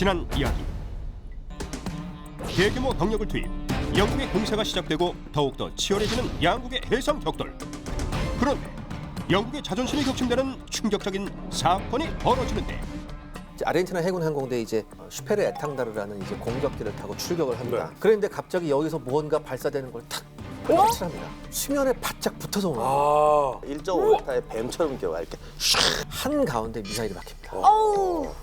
지난 이야기. 대규모 병력을 투입, 영국의 공세가 시작되고 더욱더 치열해지는 양국의 해상 격돌. 그런데 영국의 자존심이 격침되는 충격적인 사건이 벌어지는데 아르헨티나 해군 항공대 이제 슈페르 에탕다르라는 이제 공격기를 타고 출격을 합니다. 네. 그런데 갑자기 여기서 무언가 발사되는 걸 탁 발사합니다. 수면에 바짝 붙어서 오는 거예요. 1.5m의 뱀처럼 이렇게 한 가운데 미사일이 박힙니다.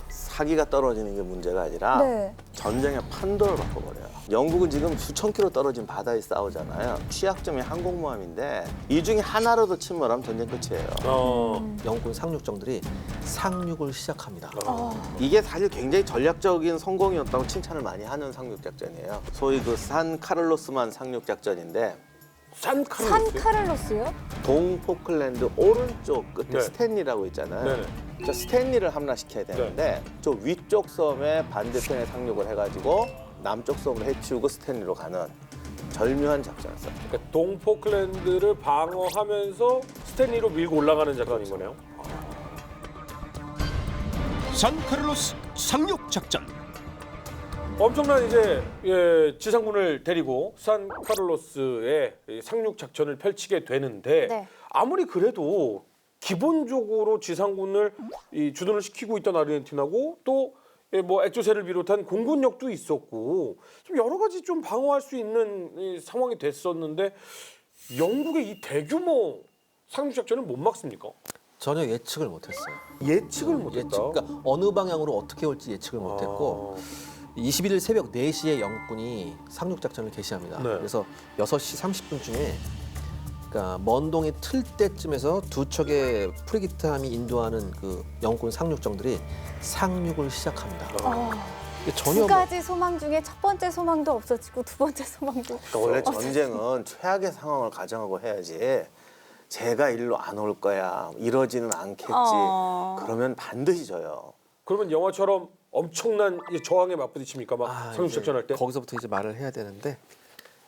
사기가 떨어지는 게 문제가 아니라 네. 전쟁의 판도를 바꿔버려요. 영국은 지금 수천 킬로 떨어진 바다에 싸우잖아요. 취약점이 항공모함인데 이 중에 하나라도 침몰하면 전쟁 끝이에요. 영국군 상륙정들이 상륙을 시작합니다. 이게 사실 굉장히 전략적인 성공이었다고 칭찬을 많이 하는 상륙작전이에요. 소위 그 산 카를로스만 상륙작전인데 산 산카를로스요? 동포클랜드 오른쪽 끝에 네. 스탠리라고 있잖아요. 네네. 저 스탠리를 함락시켜야 되는데 저 위쪽 섬에 반대편에 상륙을 해가지고 남쪽 섬을 해치우고 스탠리로 가는 절묘한 작전이었어요. 그러니까 동포클랜드를 방어하면서 스탠리로 밀고 올라가는 작전인 거네요. 산카를로스 상륙 작전. 엄청난 이제 지상군을 데리고 산카를로스에 상륙 작전을 펼치게 되는데 네. 아무리 그래도 기본적으로 지상군을 주둔을 시키고 있던 아르헨티나고 또 뭐 액조세를 비롯한 공군력도 있었고 좀 여러 가지 좀 방어할 수 있는 이 상황이 됐었는데 영국의 이 대규모 상륙 작전을 못 막습니까? 전혀 예측을 못했어요. 예측을 못했다. 그러니까 어느 방향으로 어떻게 올지 예측을 못했고 21일 새벽 4시에 영국군이 상륙작전을 개시합니다. 네. 그래서 6시 30분쯤에 그러니까 먼동이 틀 때쯤에서 두 척의 프리기트함이 인도하는 그 영국군 상륙정들이 상륙을 시작합니다. 이게 전혀 두 뭐 가지 소망 중에 첫 번째 소망도 없어지고 두 번째 소망도 그러니까 원래 전쟁은 최악의 상황을 가정하고 해야지 제가 일로 안 올 거야 이러지는 않겠지 그러면 반드시 져요. 그러면 영화처럼 엄청난 이 저항에 맞부딪힙니까? 막 상륙 이제 작전할 때? 거기서부터 이제 말을 해야 되는데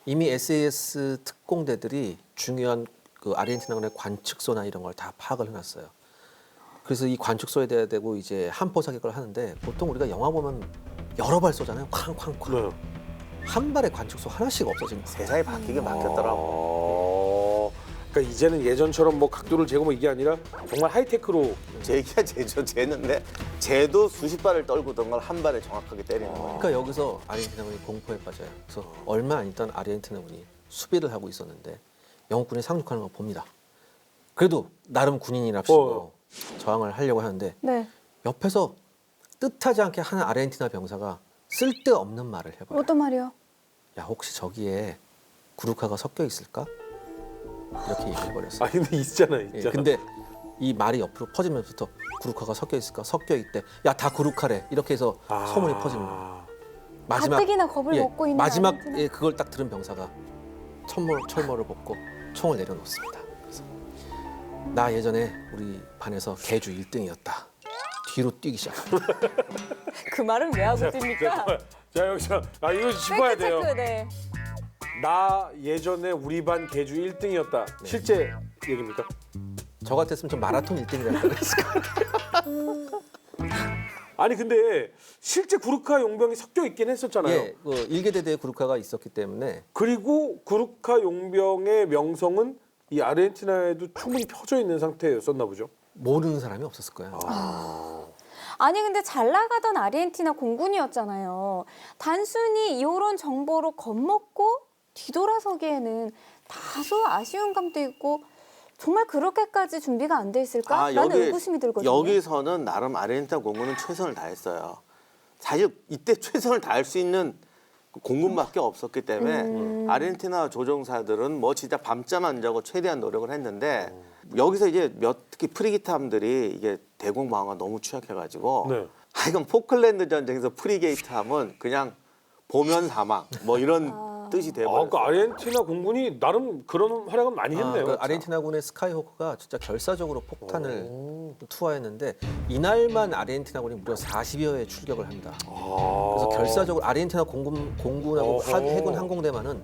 이미 SAS 특공대들이 중요한 그 아르헨티나군의 관측소나 이런 걸 다 파악을 해놨어요. 그래서 이 관측소에 대고 이제 함포 사격을 하는데 보통 우리가 영화 보면 여러 발 쏘잖아요. 쾅쾅쾅. 네. 한 발에 관측소 하나씩 없어진 거예요. 세상이 바뀌게 바뀌었더라고. 그러니까 이제는 예전처럼 뭐 각도를 재고 뭐 이게 아니라 정말 하이테크로 제기야 제죠 쟤는데 쟤도 수십 발을 떨구던 걸 한 발에 정확하게 때리는 거예요. 그러니까 여기서 아르헨티나군이 공포에 빠져요. 그래서 얼마 안 있던 아르헨티나군이 수비를 하고 있었는데 영국군이 상륙하는 걸 봅니다. 그래도 나름 군인이랍시고 저항을 하려고 하는데 네. 옆에서 뜻하지 않게 하는 아르헨티나 병사가 쓸데없는 말을 해봐요. 어떤 말이요? 야 혹시 저기에 구루카가 섞여 있을까? 이렇게 얘기해버렸어요. 아 근데 있잖아요. 예, 근데 이 말이 옆으로 퍼지면서부터 구루카가 섞여 있을까? 섞여 있대. 야 다 구루카래. 이렇게 해서 소문이 퍼지는 거예요. 가뜩이나 겁을 먹고 있는 마지막 아르헨티나. 그걸 딱 들은 병사가 철모를 벗고 총을 내려놓습니다. 그래서 나 예전에 우리 반에서 개주 1등이었다. 뒤로 뛰기 시작합니다. 그 말은 왜 하고 뜁니까? 자 여기서 이거 짚어야 돼요. 팩트체크, 네. 나 예전에 우리 반 개주 1등이었다. 실제 얘기입니까? 저 같았으면 좀 마라톤 1등이라고 그랬을 거예요. 아니 근데 실제 구루카 용병이 섞여 있긴 했었잖아요. 예, 그 일개대대에 구루카가 있었기 때문에 그리고 구루카 용병의 명성은 이 아르헨티나에도 충분히 펴져 있는 상태였었나 보죠. 모르는 사람이 없었을 거예요. 아니 근데 잘 나가던 아르헨티나 공군이었잖아요. 단순히 이런 정보로 겁먹고 뒤돌아서기에는 다소 아쉬운 감도 있고 정말 그렇게까지 준비가 안 돼 있을까? 라는 의구심이 들거든요. 여기서는 나름 아르헨티나 공군은 최선을 다했어요. 사실 이때 최선을 다할 수 있는 공군밖에 없었기 때문에 아르헨티나 조종사들은 뭐 진짜 밤잠 안 자고 최대한 노력을 했는데 여기서 이제 특히 프리기트함들이 이게 대공 방어가 너무 취약해가지고 네. 이건 포클랜드 전쟁에서 프리게이트함은 그냥 보면 사망 뭐 이런 뜻이 돼버렸어요. 그 아르헨티나 공군이 나름 그런 활약은 많이 했네요. 그 아르헨티나군의 스카이호크가 진짜 결사적으로 폭탄을 투하했는데 이날만 아르헨티나군이 무려 40여 회 출격을 합니다. 그래서 결사적으로 아르헨티나 공군하고 해군 항공대만은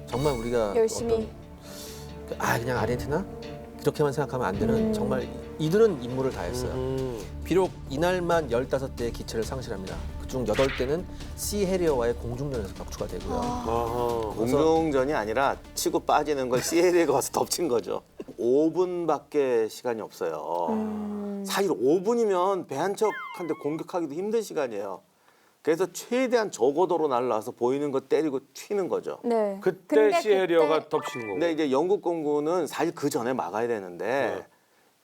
정말 우리가 열심히. 그냥 아르헨티나 이렇게만 생각하면 안 되는 정말 이들은 임무를 다했어요. 비록 이날만 15대의 기체를 상실합니다. 그중 8대는 시 해리어와의 공중전에서 격추가 되고요. 아하. 공중전이 아니라 치고 빠지는 걸 시에리에 가서 덮친 거죠. 5분밖에 시간이 없어요. 사실 5분이면 배 한 척한테 공격하기도 힘든 시간이에요. 그래서 최대한 저고도로 날라와서 보이는 거 때리고 튀는 거죠. 네. 그때 근데 시에리어가 그때- 덮친 거고. 근데 이제 영국 공군은 사실 그 전에 막아야 되는데 네.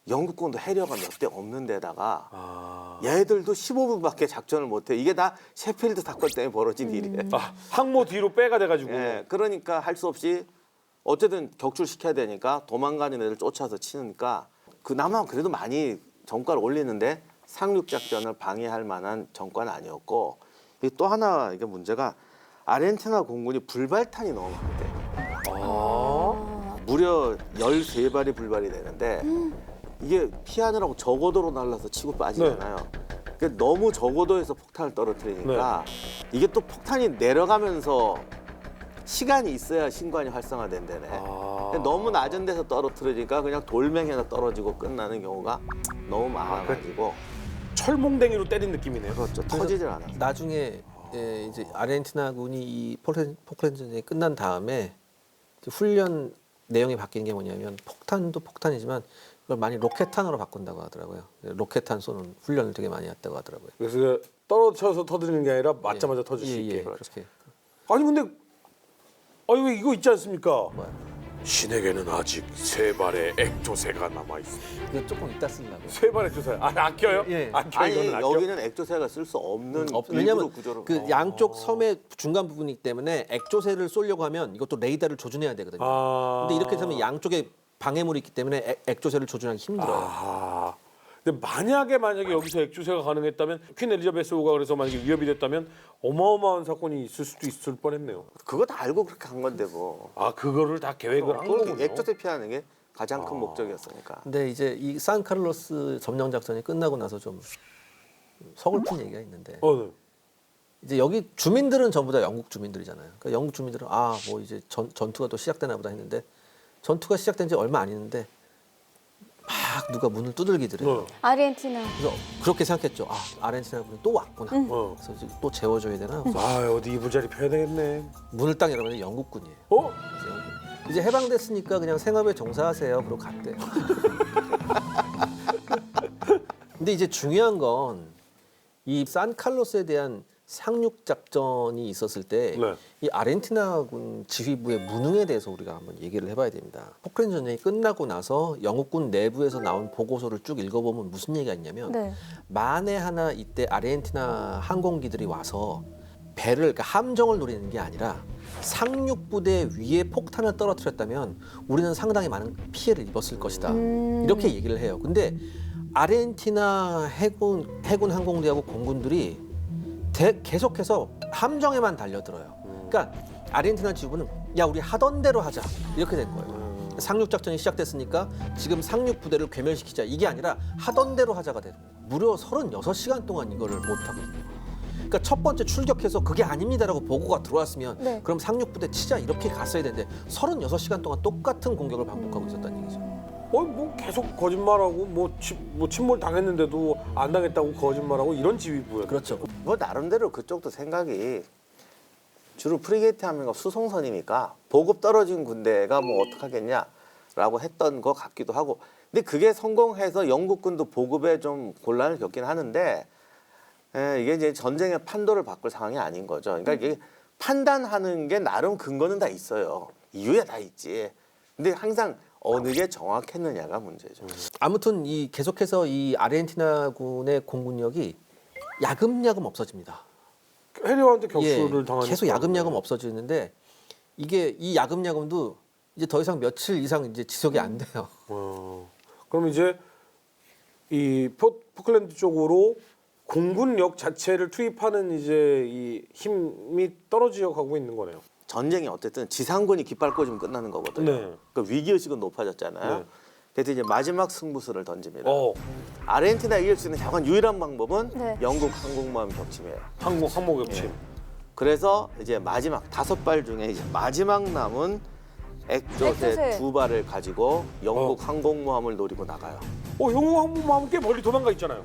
영국 군도 해려가 몇 대 없는 데다가 아. 얘들도 15분밖에 작전을 못해. 이게 다 셰필드 사건 때문에 벌어진 일이에요. 아, 항모 뒤로 빼가 돼가지고. 예, 그러니까 할 수 없이 어쨌든 격출시켜야 되니까 도망가는 애들 쫓아서 치니까 그나마 그래도 많이 전과를 올리는데 상륙 작전을 방해할 만한 전과는 아니었고 또 하나 이게 문제가 아르헨티나 공군이 불발탄이 너무 많대. 아. 무려 13발이 불발이 되는데 이게 피하느라고 저고도로 날라서 치고 빠지잖아요. 그러니까 너무 저고도에서 폭탄을 떨어뜨리니까 이게 또 폭탄이 내려가면서 시간이 있어야 신관이 활성화된다네. 아. 근데 너무 낮은 데서 떨어뜨리니까 그냥 돌멩이나 떨어지고 끝나는 경우가 너무 많아가지고 철몽댕이로 때린 느낌이네요. 그렇죠. 터지질 않아요. 나중에 이제 아르헨티나군이 이 포클랜드 전쟁이 끝난 다음에 이제 훈련 내용이 바뀐 게 뭐냐면 폭탄도 폭탄이지만 그걸 많이 로켓탄으로 바꾼다고 하더라고요. 로켓탄 쏘는 훈련을 되게 많이 했다고 하더라고요. 그래서 그 떨어져서 터지는 게 아니라 맞자마자 터질 수 있게. 그렇게. 아니 근데 왜 이거 있지 않습니까? 뭐야? 신에게는 아직 3발의 액조새가 남아 있습니다. 이거 조금 이따 쓰려고. 3발 액조새. 아껴요? 예. 아껴 아니 이거는 아껴. 여기는 액조새가 쓸 수 없는 왜냐하면 구조로 그 양쪽 섬의 중간 부분이기 때문에 액조새를 쏘려고 하면 이것도 레이더를 조준해야 되거든요. 아. 근데 이렇게 되면 양쪽에 방해물이 있기 때문에 액조새를 조준하기 힘들어요. 아. 근데 만약에 여기서 액조새가 가능했다면 퀸 엘리자베스호가 그래서 만약에 위협이 됐다면 어마어마한 사건이 있을 수도 있을 뻔했네요. 그거 다 알고 그렇게 한 건데 뭐. 아 그거를 다 계획을 한 거군요. 액조새 피하는 게 가장 큰 목적이었으니까. 근데 이제 이 산카를로스 점령 작전이 끝나고 나서 좀 서글픈 얘기가 있는데 네. 이제 여기 주민들은 전부 다 영국 주민들이잖아요. 그러니까 영국 주민들은 뭐 이제 전투가 또 시작되나 보다 했는데 전투가 시작된 지 얼마 안 했는데 막 누가 문을 두들기더래요. 네. 아르헨티나. 그래서 그렇게 생각했죠. 아르헨티나 분이 또 왔구나. 어. 그래서 이제 또 재워줘야 되나. 그래서 어디 이부자리 펴야 되겠네. 문을 딱 열어보니 영국군이에요. 어? 그래서 영국군. 이제 해방됐으니까 그냥 생업에 종사하세요. 그러고 갔대요. 근데 이제 중요한 건 이 산칼로스에 대한 상륙 작전이 있었을 때 이 네. 아르헨티나군 지휘부의 무능에 대해서 우리가 한번 얘기를 해봐야 됩니다. 포클랜드 전쟁이 끝나고 나서 영국군 내부에서 나온 보고서를 쭉 읽어보면 무슨 얘기가 있냐면 네. 만에 하나 이때 아르헨티나 항공기들이 와서 그러니까 함정을 노리는 게 아니라 상륙부대 위에 폭탄을 떨어뜨렸다면 우리는 상당히 많은 피해를 입었을 것이다. 이렇게 얘기를 해요. 근데 아르헨티나 해군 항공대하고 공군들이 계속해서 함정에만 달려들어요. 그러니까 아르헨티나 지휘부는 야 우리 하던 대로 하자 이렇게 된 거예요. 상륙 작전이 시작됐으니까 지금 상륙 부대를 괴멸시키자 이게 아니라 하던 대로 하자가 되는 거예요. 무려 36시간 동안 이거를 못 하고 있는 거예요. 그러니까 첫 번째 출격해서 그게 아닙니다라고 보고가 들어왔으면 네. 그럼 상륙 부대 치자 이렇게 갔어야 되는데 36시간 동안 똑같은 공격을 반복하고 있었다는 얘기죠. 뭐 계속 거짓말하고 뭐 침몰 당했는데도 안 당했다고 거짓말하고 이런 지휘부예요. 그렇죠. 뭐 나름대로 그쪽도 생각이 주로 프리게이트 하면 수송선이니까 보급 떨어진 군대가 뭐 어떡하겠냐라고 했던 것 같기도 하고. 근데 그게 성공해서 영국군도 보급에 좀 곤란을 겪긴 하는데 이게 이제 전쟁의 판도를 바꿀 상황이 아닌 거죠. 그러니까 이게 판단하는 게 나름 근거는 다 있어요. 이유야 다 있지. 근데 항상 어느 게 정확했느냐가 문제죠. 아무튼 이 계속해서 이 아르헨티나군의 공군력이 야금야금 없어집니다. 해리어한테 격수를 당하니까. 계속 야금야금 없어지는데 이게 이 야금야금도 이제 더 이상 며칠 이상 이제 지속이 안 돼요. 그럼 이제 이 포클랜드 쪽으로 공군력 자체를 투입하는 이제 이 힘이 떨어져 가고 있는 거네요. 전쟁이 어쨌든 지상군이 깃발 꽂으면 끝나는 거거든요. 네. 그러니까 위기의식은 높아졌잖아요. 네. 그래서 이제 마지막 승부수를 던집니다. 아르헨티나 이길 수 있는 잠깐 유일한 방법은 네. 영국 항공모함 격침이에요. 항모 격침. 그래서 이제 마지막 5발 중에 이제 마지막 남은 액조세 액조세. 2발을 가지고 영국 항공모함을 노리고 나가요. 영국 항공모함은 꽤 멀리 도망가 있잖아요.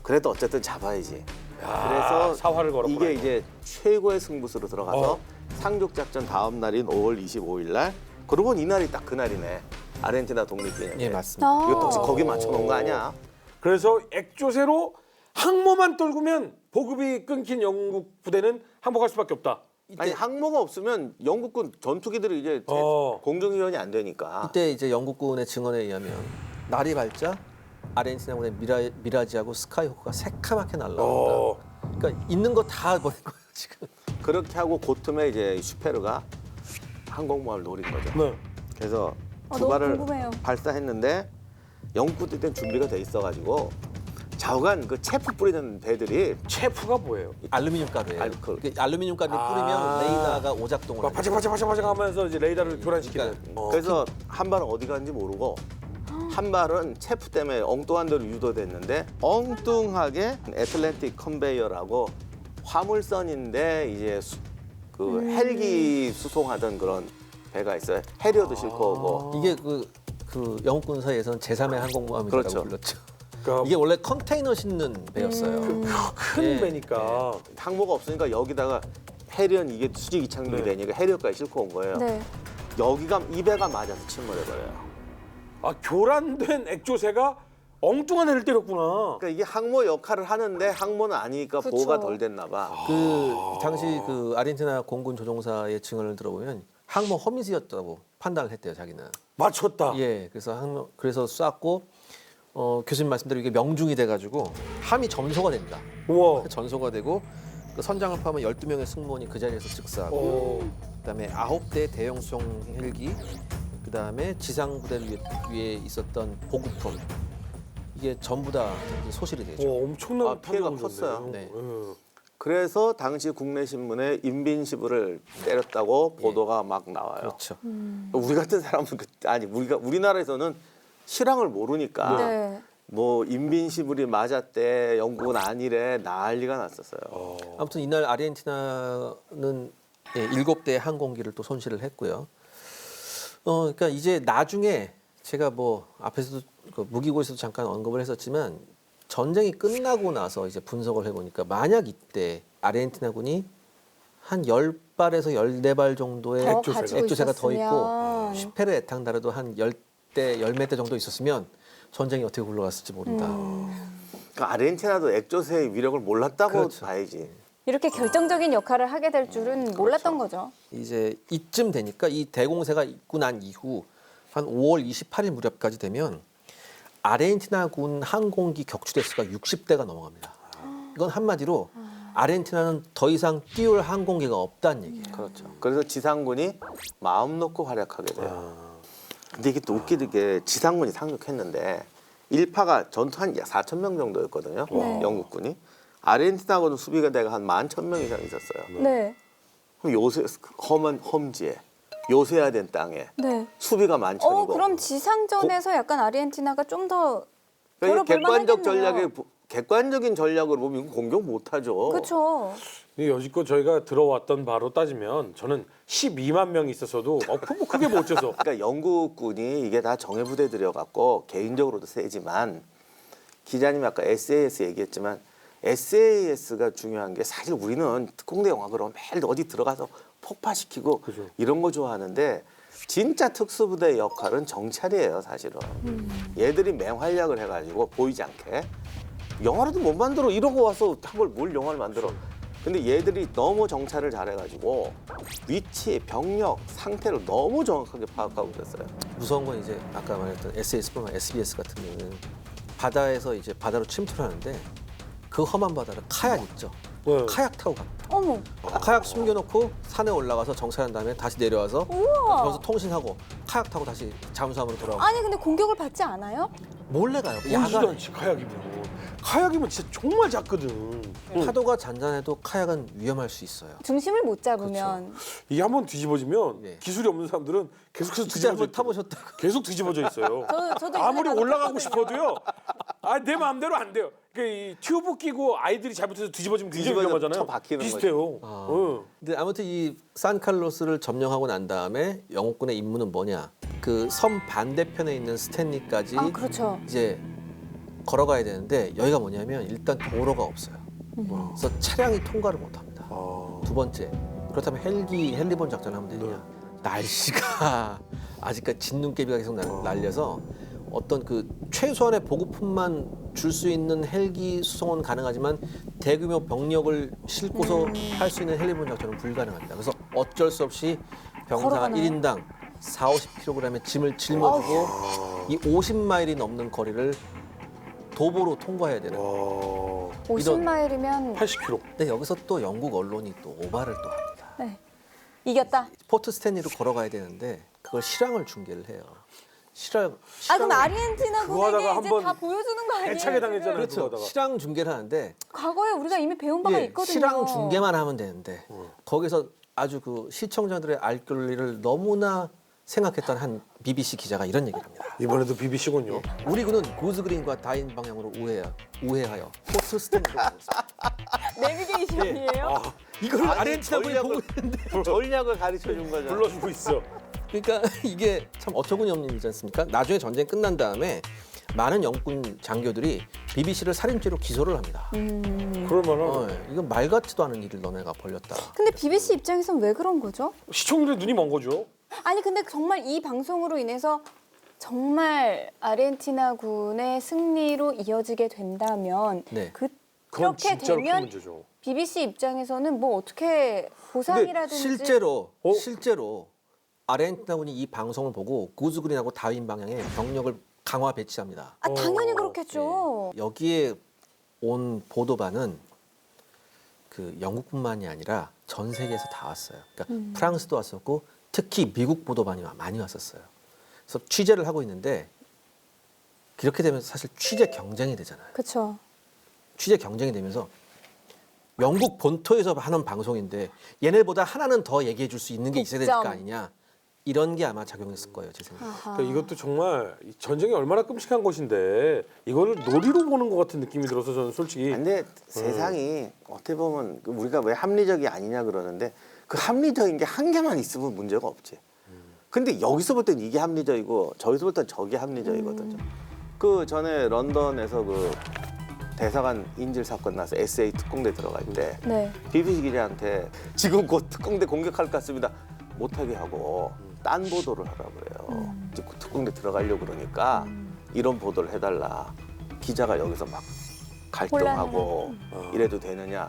그래도 어쨌든 잡아야지. 야, 그래서 사활을 걸었구나. 이게 이제 최고의 승부수로 들어가서 어. 상륙작전 다음 날인 5월 25일 날, 그러고 이날이 딱 그날이네. 아르헨티나 독립기념일. 예, 맞습니다. 이것도 혹시 거기 맞춰놓은 거 아니야? 그래서 액조세로 항모만 떨구면 보급이 끊긴 영국 부대는 항복할 수밖에 없다. 아니 항모가 없으면 영국군 전투기들이 이제 공중지원이 안 되니까. 이때 이제 영국군의 증언에 의하면 날이 밝자 아르헨티나군의 미라지하고 스카이호크가 새카맣게 날라온다. 그러니까 있는 거 다 버린 거예요 지금. 그렇게 하고 그 틈에 이제 슈페르가 항공모함을 노린 거죠. 네. 그래서 두 너무 발을 궁금해요. 발사했는데 영국군 때는 준비가 돼 있어가지고 좌우간 그 체프 뿌리는 배들이 체프가 뭐예요? 알루미늄 가루예요. 알루미늄 가루를 뿌리면 레이더가 오작동을 막 바짝바짝바짝 하면서 이제 레이더를 교란시키는. 그래서 한 발은 어디 갔는지 모르고 한 발은 체프 때문에 엉뚱한 데로 유도됐는데 엉뚱하게 애틀랜틱 컨베이어라고 화물선인데 이제 그 헬기 수송하던 그런 배가 있어요. 해리어도 싣고 오고. 이게 그 영국군 사이에서는 제3의 항공모함이라고 그렇죠. 불렀죠. 그러니까 이게 원래 컨테이너 싣는 배였어요. 큰 예. 배니까. 항모가 없으니까 여기다가 해리언 이게 수직 이착륙이 되니까 해리어까지 싣고 온 거예요. 네. 여기가 이 배가 맞아서 침몰해버려요. 교란된 액조세가 엉뚱한 애를 때렸구나. 그러니까 이게 항모 역할을 하는데 항모는 아니니까 그쵸. 보호가 덜 됐나 봐. 그 당시 그 아르헨티나 공군 조종사의 증언을 들어보면 항모 허미지였다고 판단을 했대요 자기는. 맞췄다. 예, 그래서 쐈고 교수님 말씀대로 이게 명중이 돼가지고 함이 전소가 됩니다. 우와. 전소가 되고 그 선장을 포함한 12명의 승무원이 그 자리에서 즉사하고 그다음에 9대 대형 수송 헬기 그다음에 지상 부대 위에 있었던 보급품 이게 전부 다 소실이 되죠. 엄청난 피해가 타격을 컸어요. 줬네요. 네. 그래서 당시 국내 신문에 인빈시블을 때렸다고 보도가 막 나와요. 그렇죠. 우리 같은 사람은 우리나라에서는 실황을 모르니까 네. 뭐 인빈시블이 맞았대, 영국은 아니래 난리가 났었어요. 아무튼 이날 아르헨티나는 7대 항공기를 또 손실을 했고요. 그러니까 이제 나중에 제가 뭐 앞에서도 그 무기고에서도 잠깐 언급을 했었지만 전쟁이 끝나고 나서 이제 분석을 해보니까 만약 이때 아르헨티나군이 한 10발에서 14발 정도의 더 가지고 액조세가 더 있고 있었으면. 슈페르 애탕다르도 한 10몇 대 정도 있었으면 전쟁이 어떻게 굴러갔을지 모른다. 그러니까 아르헨티나도 액조세의 위력을 몰랐다고 그렇죠. 봐야지. 이렇게 결정적인 역할을 하게 될 줄은 몰랐던 거죠. 이제 이쯤 되니까 이 대공세가 있고 난 이후 한 5월 28일 무렵까지 되면 아르헨티나군 항공기 격추 대수가 60대가 넘어갑니다. 이건 한마디로 아르헨티나는 더 이상 띄울 항공기가 없다는 얘기예요. 그렇죠. 그래서 지상군이 마음 놓고 활약하게 돼요. 근데 이게 또 웃기게 지상군이 상륙했는데 일파가 전투 한 4,000명 정도였거든요. 네. 영국군이. 아르헨티나군은 수비대가 한 11,000명 이상 있었어요. 네. 그럼 요새 험한 험지에 요새야 된 땅에 네. 수비가 만천이고. 그럼 지상전에서 약간 아르헨티나가 좀 더 그러니까 걸어볼 객관적인 전략으로 보면 이거 공격 못하죠. 그렇죠. 여지껏 저희가 들어왔던 바로 따지면 저는 12만 명이 있었어도 크게 못 져서. 그러니까 영국군이 이게 다 정예부대들이어갖고 개인적으로도 세지만 기자님이 아까 SAS 얘기했지만 SAS가 중요한 게 사실 우리는 특공대 영화 그러면 매일 어디 들어가서 폭파시키고 그죠. 이런 거 좋아하는데 진짜 특수부대의 역할은 정찰이에요 사실은. 얘들이 맹활약을 해가지고 보이지 않게 영화로도 못 만들어 이러고 와서 뭘 영화를 만들어. 근데 얘들이 너무 정찰을 잘해가지고 위치, 병력, 상태를 너무 정확하게 파악하고 그랬어요. 무서운 건 이제 아까 말했던 SS뿐만 SBS 같은 경우는 바다에서 이제 바다로 침투를 하는데 그 험한 바다를 카약 있죠. 네. 카약 타고 갑니다. 어머. 카약 숨겨놓고 산에 올라가서 정찰한 다음에 다시 내려와서 우와. 거기서 통신하고 카약 타고 다시 잠수함으로 돌아오고 아니 근데 공격을 받지 않아요? 몰래 가요. 오지도 않지 카약이면. 카약이면 진짜 정말 작거든. 파도가 잔잔해도 카약은 위험할 수 있어요. 중심을 못 잡으면 이게 한번 뒤집어지면 네. 기술이 없는 사람들은 계속해서 진짜 뒤집어져 한번 있고 타보셨다고? 계속 뒤집어져 있어요. 저도 아무리 이번에 올라가고 가서 싶어도요. 내 마음대로 안 돼요. 그러니까 이 튜브 끼고 아이들이 잘못해서 뒤집어지면 굉장히 뒤집어져 위험하잖아요. 쳐박히는 비슷해요. 응. 근데 아무튼 이 산칼로스를 점령하고 난 다음에 영국군의 임무는 뭐냐? 그 섬 반대편에 있는 스탠리까지 아 그렇죠. 이제 걸어가야 되는데 여기가 뭐냐면 일단 도로가 없어요. 그래서 차량이 통과를 못합니다. 두 번째, 그렇다면 헬리본 작전을 하면 되느냐? 날씨가 아직까지 진눈깨비가 계속 날려서 어떤 그 최소한의 보급품만 줄 수 있는 헬기 수송은 가능하지만 대규모 병력을 싣고서 할 수 있는 헬리본 작전은 불가능합니다. 그래서 어쩔 수 없이 병사 걸어가나요? 1인당 40-50kg의 짐을 짊어지고 이 50마일이 넘는 거리를 도보로 통과해야 되는 거예요. 50마일이면 80kg. 근데 여기서 또 영국 언론이 또 오바를 또 합니다. 네. 이겼다. 포트 스탠리로 걸어가야 되는데 그걸 실황을 중계를 해요. 아 그럼 아르헨티나 그거 하다가 군에게 이제 한번 다 보여주는 거 아니에요? 해차게 당했잖아요. 그렇죠. 그거 하다가. 실황 중계를 하는데 과거에 우리가 이미 배운 바가 있거든요. 실황 중계만 하면 되는데 거기서 아주 그 시청자들의 알 권리를 너무나 생각했던 한 BBC 기자가 이런 얘기를 합니다. 이번에도 BBC군요. 우리 군은 고즈그린과 다인 방향으로 우회하여 포트 스탠리로 가고 있습니다. 내비게이션이에요? 이걸 아니, 아르헨티나 군이 보고 있는데 전략을 가르쳐 준 거죠. 불러주고 있어. 그러니까 이게 참 어처구니 없는 일이지 않습니까? 나중에 전쟁 끝난 다음에 많은 영군 장교들이 BBC를 살인죄로 기소를 합니다. 그럴 만한. 이건 말 같지도 않은 일을 너네가 벌였다. 근데 BBC 입장에선 왜 그런 거죠? 시청률에 눈이 먼 거죠. 아니 근데 정말 이 방송으로 인해서 정말 아르헨티나 군의 승리로 이어지게 된다면 네. 그건 그렇게 진짜로 큰 되면 문제죠. BBC 입장에서는 뭐 어떻게 보상이라든지 실제로 아르헨티나군이 이 방송을 보고 고즈그린하고 다윈 방향에 병력을 강화 배치합니다. 아 당연히 그렇겠죠. 여기에 온 보도반은 그 영국뿐만이 아니라 전 세계에서 다 왔어요. 그러니까 프랑스도 왔었고 특히 미국 보도반이 많이 왔었어요. 그래서 취재를 하고 있는데 그렇게 되면서 사실 취재 경쟁이 되잖아요. 그렇죠. 취재 경쟁이 되면서 영국 본토에서 하는 방송인데 얘네보다 하나는 더 얘기해 줄 수 있는 게 있어야 될 거 독점. 아니냐. 이런 게 아마 작용했을 거예요, 제 생각에. 그러니까 이것도 정말 이 전쟁이 얼마나 끔찍한 것인데 이거를 놀이로 보는 것 같은 느낌이 들어서 저는 솔직히 근데 세상이 어떻게 보면 우리가 왜 합리적이 아니냐 그러는데 그 합리적인 게 한 개만 있으면 문제가 없지. 근데 여기서 볼 때는 이게 합리적이고 저기서 볼 때는 저게 합리적이거든요. 그 전에 런던에서 그 대사관 인질 사건 나서 SA 특공대 들어갈 때 네. BBC 기자한테 지금 곧 특공대 공격할 것 같습니다. 못하게 하고 딴 보도를 하라고 그래요. 이제 특공대 들어가려고 그러니까 이런 보도를 해달라. 기자가 여기서 막 갈등하고 이래도 되느냐.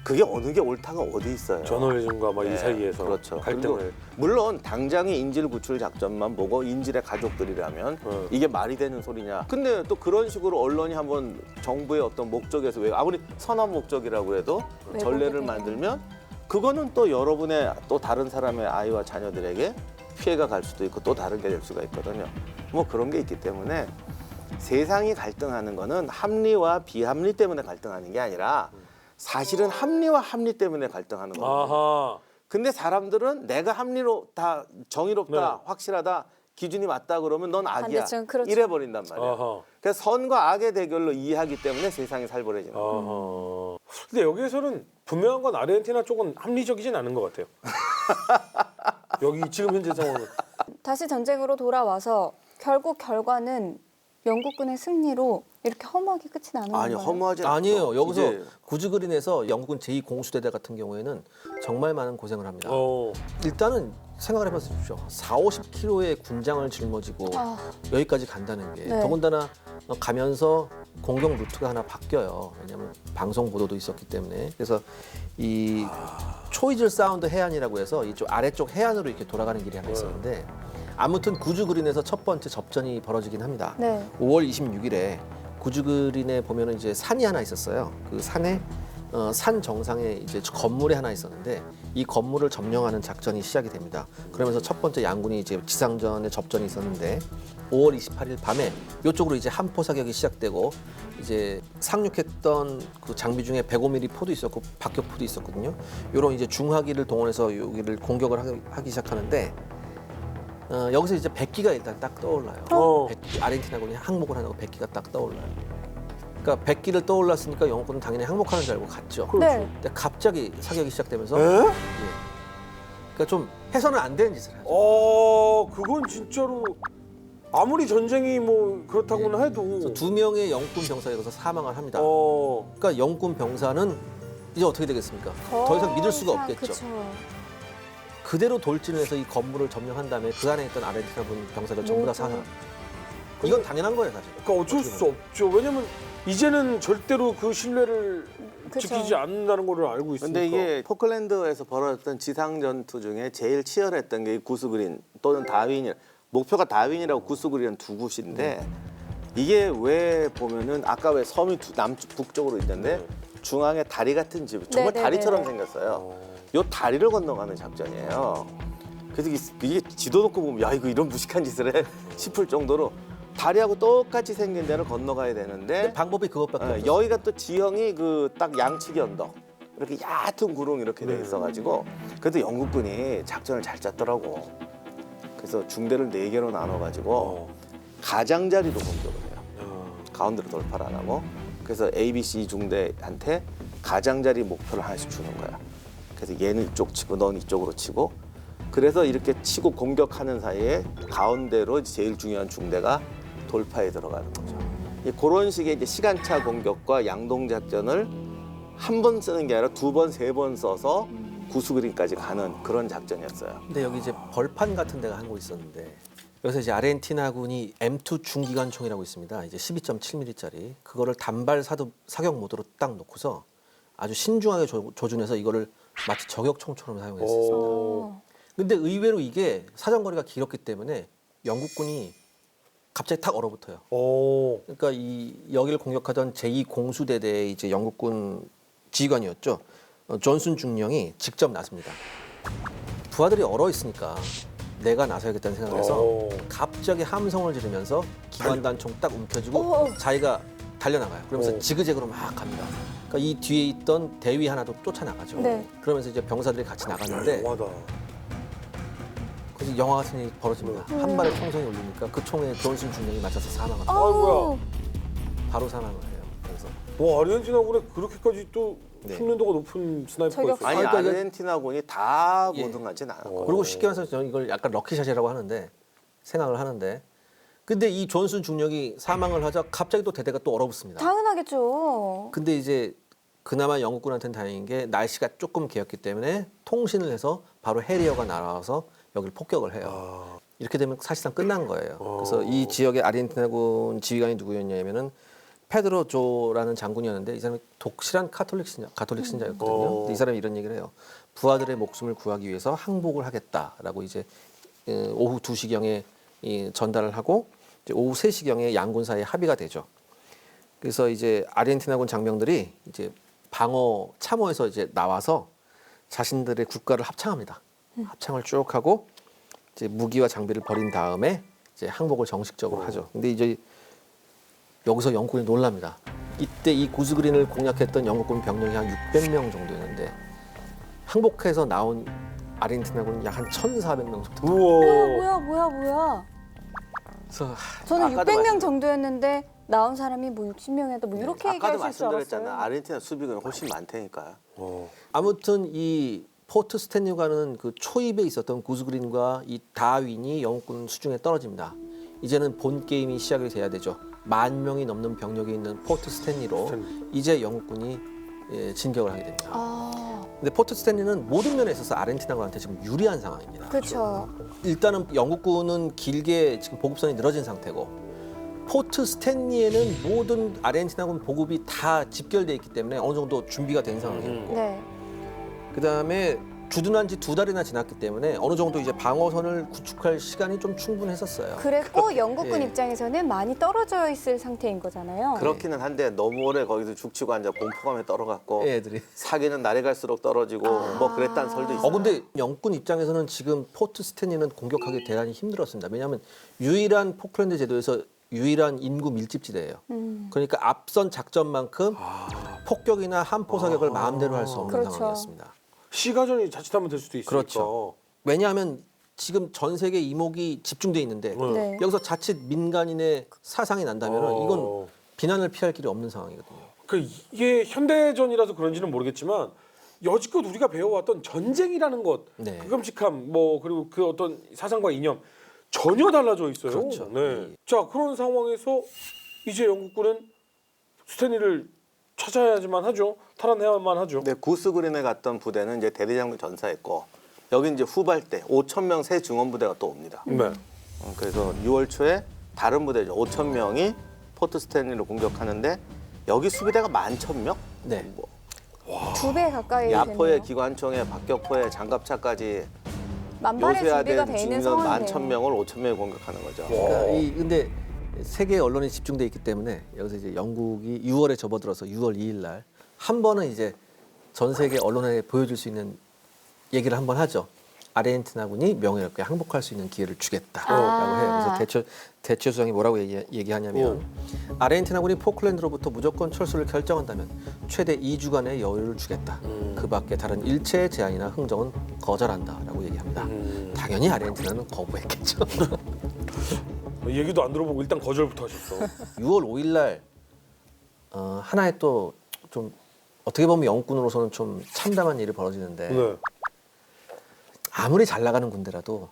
그게 어느 게 옳다가 어디 있어요. 저널리즘과 막 이 네, 사이에서 그렇죠. 갈등을. 그리고 물론 당장의 인질 구출 작전만 보고 인질의 가족들이라면 이게 말이 되는 소리냐. 근데 또 그런 식으로 언론이 한번 정부의 어떤 목적에서 왜 아무리 선한 목적이라고 해도 전례를 만들면 그거는 또 여러분의 또 다른 사람의 아이와 자녀들에게 피해가 갈 수도 있고 또 다르게 될 수가 있거든요. 뭐 그런 게 있기 때문에 세상이 갈등하는 거는 합리와 비합리 때문에 갈등하는 게 아니라 사실은 합리와 합리 때문에 갈등하는 거거든요. 아하. 근데 사람들은 내가 합리롭다, 정의롭다, 네. 확실하다, 기준이 맞다 그러면 넌 악이야. 반대쪽, 그렇죠. 이래 버린단 말이야. 아하. 그래서 선과 악의 대결로 이해하기 때문에 세상이 살벌해지는 거야. 아하. 근데 여기에서는 분명한 건 아르헨티나 쪽은 합리적이진 않은 것 같아요. 여기 지금 현재 상황은. 다시 전쟁으로 돌아와서 결국 결과는 영국군의 승리로 이렇게 허무하게 끝이 나는 아니 건가요? 허무하지 않죠. 아니에요. 여기서 이제 구즈그린에서 영국군 제2공수대대 같은 경우에는 정말 많은 고생을 합니다. 어. 일단은 생각을 해보십시오. 40-50kg의 군장을 짊어지고 여기까지 간다는 게 네. 더군다나 가면서 공격 루트가 하나 바뀌어요. 왜냐하면 방송 보도도 있었기 때문에. 그래서 이 초이즐 사운드 해안이라고 해서 이쪽 아래쪽 해안으로 이렇게 돌아가는 길이 하나 있었는데 아무튼 구즈그린에서 첫 번째 접전이 벌어지긴 합니다. 네. 5월 26일에 구즈그린에 보면은 이제 산이 하나 있었어요. 그 산에 산 정상에 이제 건물이 하나 있었는데 이 건물을 점령하는 작전이 시작이 됩니다. 그러면서 첫 번째 양군이 이제 지상전에 접전이 있었는데 5월 28일 밤에 이쪽으로 이제 함포 사격이 시작되고 이제 상륙했던 그 장비 중에 105mm 포도 있었고 박격포도 있었거든요. 이런 이제 중화기를 동원해서 여기를 공격을 하기 시작하는데 여기서 이제 백기가 일단 딱 떠올라요. 백기, 아르헨티나군이 항복을 하고 백기가 딱 떠올라요. 그러니까 백기를 떠올랐으니까 영국군은 당연히 항복하는 줄 알고 갔죠. 네. 근데 갑자기 사격이 시작되면서 에? 그러니까 좀 해서는 안 되는 짓을 하죠. 그건 진짜로 아무리 전쟁이 뭐 그렇다고는 해도 그래서 2명의 영국군 병사가 여기서 사망을 합니다. 어. 그러니까 영국군 병사는 이제 어떻게 되겠습니까? 더 이상 믿을 수가 이상, 없겠죠. 그쵸. 그대로 돌진을 해서 이 건물을 점령한 다음에 그 안에 있던 아르헨티나군 병사들 전부 다 사망. 이건 당연한 거예요, 사실. 그러니까 어쩔 수 없죠. 왜냐면 이제는 절대로 그 신뢰를 그쵸. 지키지 않는다는 걸 알고 있으니까. 근데 이게 포클랜드에서 벌어졌던 지상 전투 중에 제일 치열했던 게 구스그린 또는 다윈이 목표가 다윈이라고 구스그린은 두 곳인데 이게 왜 보면은 아까 왜 섬이 남쪽 북쪽으로 있는데 중앙에 다리 같은 집 정말 네네네. 다리처럼 생겼어요. 요 다리를 건너가는 작전이에요. 그래서 이게 지도 놓고 보면 야 이거 이런 무식한 짓을 해 싶을 정도로 다리하고 똑같이 생긴 데를 건너가야 되는데 근데 방법이 그것밖에 없어요. 여기가 또 지형이 그 딱 양치기 언덕 이렇게 얕은 구릉 이렇게 돼 있어가지고 그래도 영국군이 작전을 잘 짰더라고. 그래서 중대를 4개로 나눠가지고 가장자리로 공격을 해요. 가운데로 돌파를 안 하고 그래서 A, B, C 중대한테 가장자리 목표를 하나씩 주는 거야. 그래서 얘는 이쪽 치고 넌 이쪽으로 치고 그래서 이렇게 치고 공격하는 사이에 가운데로 제일 중요한 중대가 돌파에 들어가는 거죠. 그런 식의 이제 시간차 공격과 양동 작전을 한 번 쓰는 게 아니라 2번, 3번 써서 구스그린까지 가는 그런 작전이었어요. 근데 여기 이제 벌판 같은 데가 한 곳 있었는데 여기서 이제 아르헨티나군이 M2 중기관총이라고 있습니다. 이제 12.7mm짜리 그거를 단발 사격 모드로 딱 놓고서 아주 신중하게 조준해서 이거를 마치 저격총처럼 사용했었습니다. 근데 의외로 이게 사정거리가 길었기 때문에 영국군이 갑자기 탁 얼어붙어요. 그러니까 이 여기를 공격하던 제2공수대대의 이제 영국군 지휘관이었죠. 존슨 중령이 직접 나섭니다. 부하들이 얼어 있으니까 내가 나서야겠다는 생각을 해서 갑자기 함성을 지르면서 기관단총 딱 움켜쥐고 자기가 달려나가요. 그러면서 지그재그로 막 갑니다. 그러니까 이 뒤에 있던 대위 하나도 쫓아나가죠. 네. 그러면서 이제 병사들이 같이 나갔는데 영화다. 그래서 영화 같은 일이 벌어집니다. 한 발에 총성이 울리니까 그 총에 존슨 중령이 맞아서 사망을 합니다. 아이고야. 바로 사망을 해요. 그래서 와 아르헨티나군에 그렇게까지 또 네. 숙련도가 높은 스나이퍼가 저격. 있어요. 아니 그러니까 이게- 아르헨티나군이 다 예. 고등하진 않았고 그리고 쉽게 말해서 저는 이걸 약간 럭키샷이라고 하는데 생각을 하는데 근데 이 존슨 중령이 사망을 하자 갑자기 또 대대가 또 얼어붙습니다. 당연하겠죠. 근데 이제 그나마 영국군한테는 다행인 게 날씨가 조금 개었기 때문에 통신을 해서 바로 해리어가 날아와서 여기를 폭격을 해요. 이렇게 되면 사실상 끝난 거예요. 그래서 이 지역의 아르헨티나군 지휘관이 누구였냐면은 페드로 조라는 장군이었는데 이 사람이 독실한 가톨릭 신자였거든요. 근데 이 사람이 이런 얘기를 해요. 부하들의 목숨을 구하기 위해서 항복을 하겠다라고 이제 오후 2시경에 전달을 하고 이제 오후 3시경에 양군 사이에 합의가 되죠. 그래서 이제 아르헨티나군 장병들이 이제 방어 참호에서 이제 나와서 자신들의 국가를 합창합니다. 합창을 쭉 하고 이제 무기와 장비를 버린 다음에 이제 항복을 정식적으로 하죠. 근데 이제 여기서 영국군이 놀랍니다. 이때 이 구스그린을 공략했던 영국군 병력이 한 600명 정도였는데 항복해서 나온 아르헨티나군은 약 한 1,400명 정도. 우와. 뭐야. 그래서 저는 아까도 600명 정도였는데 나온 사람이 뭐 60명이다 뭐 이렇게 아까도 얘기하실 줄 말씀드렸잖아. 알았어요. 아르헨티나 수비군이 훨씬 많다니까요. 아무튼 이 포트 스탠리가는 그 초입에 있었던 구스그린과 이 다윈이 영국군 수중에 떨어집니다. 이제는 본 게임이 시작이 돼야 되죠. 10,000명이 넘는 병력이 있는 포트 스탠리로 이제 영국군이 진격을 하게 됩니다. 아, 근데 포트 스탠리는 모든 면에 있어서 아르헨티나군한테 지금 유리한 상황입니다. 그렇죠. 일단은 영국군은 길게 지금 보급선이 늘어진 상태고 포트 스탠리에는 모든 아르헨티나군 보급이 다 집결돼 있기 때문에 어느 정도 준비가 된 상황이었고 네. 그다음에 주둔한 지 2달이나 지났기 때문에 어느 정도 이제 방어선을 구축할 시간이 좀 충분했었어요. 그랬고 영국군 예. 입장에서는 많이 떨어져 있을 상태인 거잖아요. 그렇기는 한데 너무 오래 거기서 죽치고 앉아 공포감에 떨어갖고 애들이. 사기는 날이 갈수록 떨어지고 뭐 그랬다는 설도 있어요. 근데 영국군 입장에서는 지금 포트 스탠리는 공격하기 대단히 힘들었습니다. 왜냐하면 유일한 포클랜드 제도에서 유일한 인구 밀집지대예요. 그러니까 앞선 작전만큼 폭격이나 함포 사격을 마음대로 할 수 없는 그렇죠. 상황이었습니다. 시가전이 자칫하면 될 수도 있으니까. 그렇죠. 왜냐하면 지금 전 세계 이목이 집중돼 있는데 네. 여기서 자칫 민간인의 사상이 난다면 이건 비난을 피할 길이 없는 상황이거든요. 그 이게 현대전이라서 그런지는 모르겠지만 여지껏 우리가 배워왔던 전쟁이라는 것, 네. 그 끔찍함, 뭐 그리고 그 어떤 사상과 이념 전혀 달라져 있어요. 그렇죠. 네. 자 그런 상황에서 이제 영국군은 스탠리를 찾아야지만 하죠. 탈환해야만 하죠. 근데 구스그린에 갔던 부대는 이제 대대장도 전사했고 여기 이제 후발대 5천 명 새 증원 부대가 또 옵니다. 네. 그래서 6월 초에 다른 부대죠. 5천 명이 포트 스탠리를 공격하는데 여기 수비대가 11,000명? 네. 뭐 2배 가까이 야포의 되네요. 기관총에 박격포에 장갑차까지 만발의 준비가 요새화된 돼 있는 중년 상황이네요. 11,000명을 5,000명이 공격하는 거죠. 그러니까 근데 세계 언론이 집중돼 있기 때문에 여기서 이제 영국이 6월에 접어들어서 6월 2일 날 한 번은 이제 전 세계 언론에 보여줄 수 있는 얘기를 한번 하죠. 아르헨티나군이 명예롭게 항복할 수 있는 기회를 주겠다라고 해요. 그래서 대체 수장이 뭐라고 얘기하냐면 아르헨티나군이 포클랜드로부터 무조건 철수를 결정한다면 최대 2주간의 여유를 주겠다. 그 밖에 다른 일체의 제한이나 흥정은 거절한다라고 얘기합니다. 당연히 아르헨티나는 거부했겠죠. 얘기도 안 들어보고 일단 거절부터 하셨어. 6월 5일 날 하나의 또 좀 어떻게 보면 영국군으로서는 좀 참담한 일이 벌어지는데 네. 아무리 잘 나가는 군대라도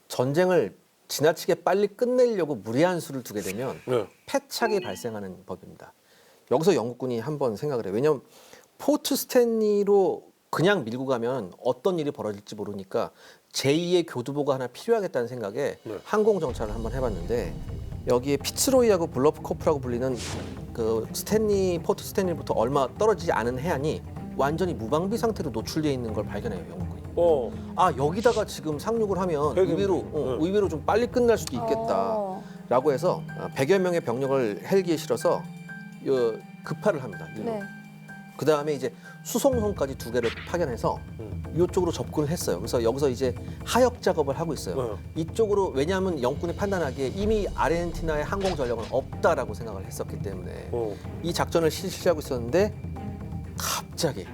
전쟁을 지나치게 빨리 끝내려고 무리한 수를 두게 되면 네. 패착이 발생하는 법입니다. 여기서 영국군이 한번 생각을 해요. 왜냐하면 포트 스탠리로 그냥 밀고 가면 어떤 일이 벌어질지 모르니까 제2의 교두보가 하나 필요하겠다는 생각에 네. 항공 정찰을 한번 해봤는데 여기에 피츠로이하고 블러프 코프라고 불리는 그 포트 스탠리부터 얼마 떨어지지 않은 해안이 완전히 무방비 상태로 노출되어 있는 걸 발견해요, 영국군이. 아 여기다가 지금 상륙을 하면 되겠네. 의외로 좀 빨리 끝날 수도 있겠다라고 해서 100여 명의 병력을 헬기에 실어서 급파를 합니다. 네. 그 다음에 이제 수송선까지 2개를 파견해서 이쪽으로 접근을 했어요. 그래서 여기서 이제 하역 작업을 하고 있어요. 이쪽으로 왜냐하면 영군이 판단하기에 이미 아르헨티나의 항공 전력은 없다라고 생각을 했었기 때문에 이 작전을 실시하고 있었는데 갑자기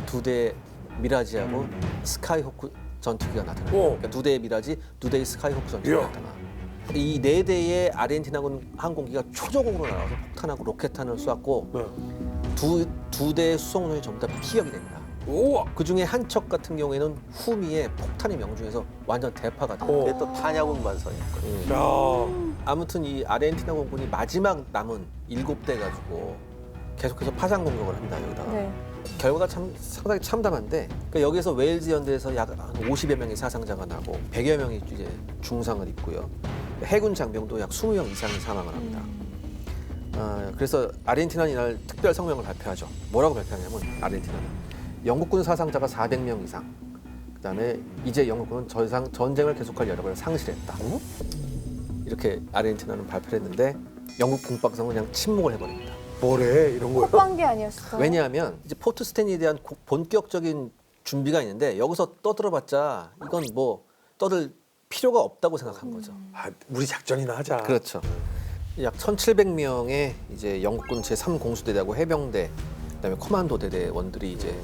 2대의 미라지하고 스카이호크 전투기가 나타나요. 그러니까 2대의 미라지, 2대의 스카이호크 전투기가 나타나. 이 4대의 아르헨티나군 항공기가 초저공으로 날아와서 폭탄하고 로켓탄을 쏘았고 두 대의 수송선이 전부 다 피격이 됩니다. 그 중에 한 척 같은 경우에는 후미에 폭탄이 명중해서 완전 대파가 돼요. 그게 또 탄약운 반선이었거든요. 아무튼 이 아르헨티나 공군이 마지막 남은 7대 가지고 계속해서 파상 공격을 합니다. 여기다가. 네. 결과가 상당히 참담한데 그러니까 여기서 웨일즈 연대에서 약 50여 명의 사상자가 나고 100여 명이 이제 중상을 입고요. 해군 장병도 약 20명 이상이 사망을 합니다. 그래서 아르헨티나는 이날 특별 성명을 발표하죠. 뭐라고 발표하냐면 아르헨티나는 영국군 사상자가 400명 이상. 그다음에 이제 영국군은 더 이상 전쟁을 계속할 여력을 상실했다. 이렇게 아르헨티나는 발표를 했는데 영국 국방성은 그냥 침묵을 해버립니다. 뭐래 이런 거요? 콧방귀 아니었을까요? 왜냐하면 이제 포트 스탠리에 대한 본격적인 준비가 있는데 여기서 떠들어봤자 이건 뭐 떠들 필요가 없다고 생각한 거죠. 우리 작전이나 하자. 그렇죠. 약 1,700명의 이제 영국군 제3공수대대하고 해병대, 그다음에 커만도 대대원들이 이제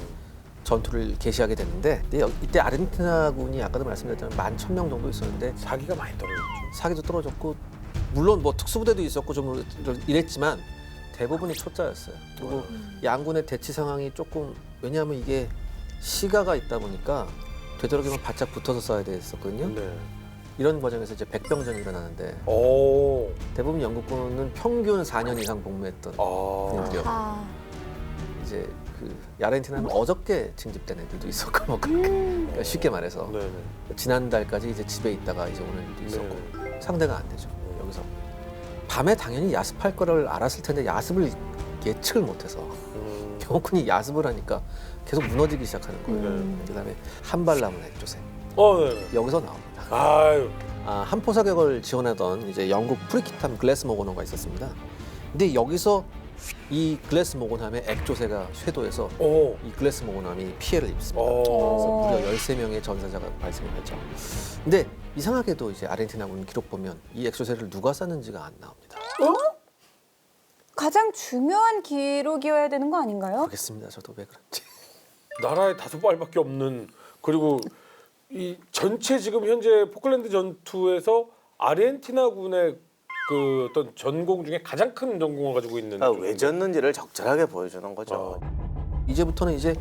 전투를 개시하게 됐는데 이때 아르헨티나군이 아까도 말씀드렸던 11,000명 정도 있었는데 사기가 많이 떨어졌죠. 사기도 떨어졌고 물론 뭐 특수부대도 있었고 좀 이랬지만 대부분이 초짜였어요. 그리고 양군의 대치 상황이 조금 왜냐하면 이게 시가가 있다 보니까 되도록이면 바짝 붙어서 싸워야 됐었거든요. 네. 이런 과정에서 이제 백병전이 일어나는데 오. 대부분 영국군은 평균 4년 이상 복무했던 군인들. 이제 그 아르헨티나는 어저께 징집된 애들도 있었고 뭐 그러니까 쉽게 말해서 네네. 지난달까지 이제 집에 있다가 이제 오늘 일도 있었고 상대가 안 되죠. 여기서 밤에 당연히 야습할 거를 알았을 텐데 야습을 예측을 못해서 영국군이 야습을 하니까 계속 무너지기 시작하는 거예요. 그다음에 한발 남은 액조세 네. 여기서 나옵니다. 아유. 한포 사격을 지원하던 이제 영국 프리키탐 글래스 모건호가 있었습니다. 근데 여기서 이 글래스 모건함의 액조세가 쇄도해서 오. 이 글래스 모건함이 피해를 입습니다. 오. 그래서 무려 13명의 전사자가 발생을 했죠. 근데 이상하게도 이제 아르헨티나군 기록 보면 이 액조세를 누가 쐈는지가 안 나옵니다. 가장 중요한 기록이어야 되는 거 아닌가요? 모르겠습니다. 저도 왜 그런지. 나라에 5발밖에 없는 그리고 이 전체 지금 현재 포클랜드 전투에서 아르헨티나군의 그 어떤 전공 중에 가장 큰 전공을 가지고 있는 왜 졌는지를 적절하게 보여주는 거죠. 이제부터는 이제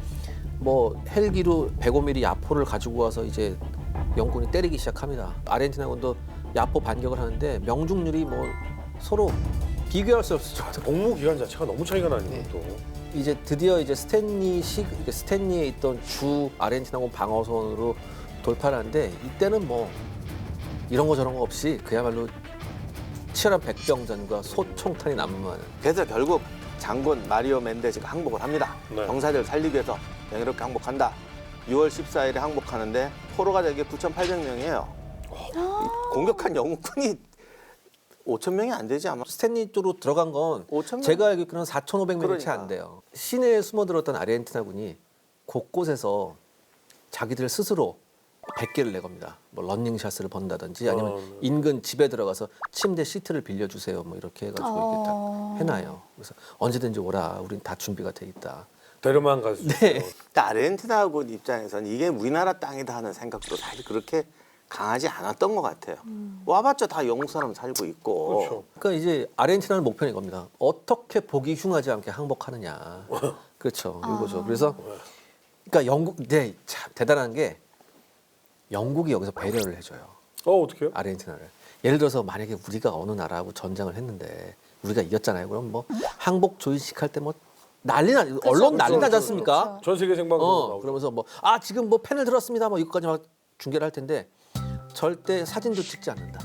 뭐 헬기로 105mm 야포를 가지고 와서 이제 영군이 때리기 시작합니다. 아르헨티나군도 야포 반격을 하는데 명중률이 뭐 서로 비교할 수 없을 정도. 복무 기간 자체가 너무 차이가 나는 것도. 이제 드디어 이제 스탠리에 있던 주 아르헨티나군 방어선으로 돌파를 하는데 이때는 뭐 이런 거 저런 거 없이 그야말로 치열한 백병전과 소총탄이 난무하는. 그래서 결국 장군 마리오 멘데스가 항복을 합니다. 네. 병사들을 살리기 위해서 명예롭게 항복한다. 6월 14일에 항복하는데 포로가 되게 9,800명이에요. 공격한 영국군이 5,000명이 안 되지 아마. 스탠리 쪽으로 들어간 건 5,000명? 제가 알기로는 4,500명이 채 그러니까. 안 돼요. 시내에 숨어들었던 아르헨티나군이 곳곳에서 자기들 스스로 100개를 내겁니다. 뭐 런닝샷을 번다든지 아니면 인근 집에 들어가서 침대 시트를 빌려주세요. 뭐 이렇게 해가지고 이렇게 딱 해놔요. 그래서 언제든지 오라. 우린 다 준비가 돼 있다. 데려만 갈 수 네. 있어요. 근데 아르헨티나군 입장에서는 이게 우리나라 땅이다 하는 생각도 사실 그렇게 강하지 않았던 것 같아요. 와봤자 다 영국 사람 살고 있고. 그렇죠. 그러니까 이제 아르헨티나는 목표는 이겁니다. 어떻게 보기 흉하지 않게 항복하느냐. 그렇죠. 이거죠. 그래서 그러니까 영국, 네, 참 대단한 게 영국이 여기서 배려를 해줘요. 어떻게요? 아르헨티나를. 예를 들어서 만약에 우리가 어느 나라하고 전쟁을 했는데 우리가 이겼잖아요. 그럼 뭐 항복 조이식 할 때 뭐 언론 난리 나지 않습니까? 그렇죠. 전 세계 생방송 나오고. 그러면서 뭐 지금 뭐 펜을 들었습니다. 뭐 이것까지 막 중계를 할 텐데 절대 사진도 찍지 않는다.